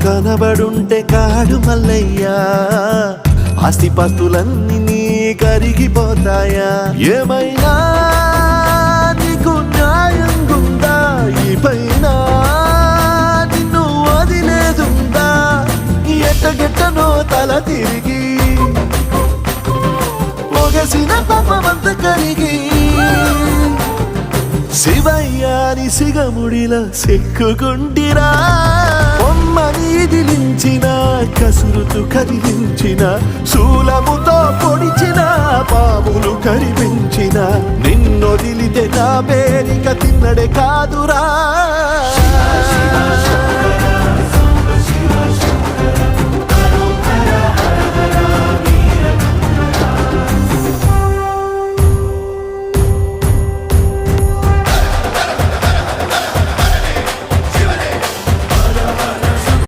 కనబడుంటే కాడు మల్లయ్యా ఆస్తిపాస్తులన్నీ నీ కరిగిపోతాయా ఏమైనా నీకు న్యాయంగుందా ఈ పైన నిన్ను వదిలేదుందా ఎట్టగెట్టనో తల తిరిగి పొగసిన పాపమంత కరిగి శివయ్యాని సిగముడిలా సిక్కుకుంటిరా బొమ్మని దిలించిన కసురుతూ కదిలించిన శూలముతో పొడిచిన పాములు కరిపించిన నిన్నొదిలితే నా పేరిక తిన్నడే కాదురా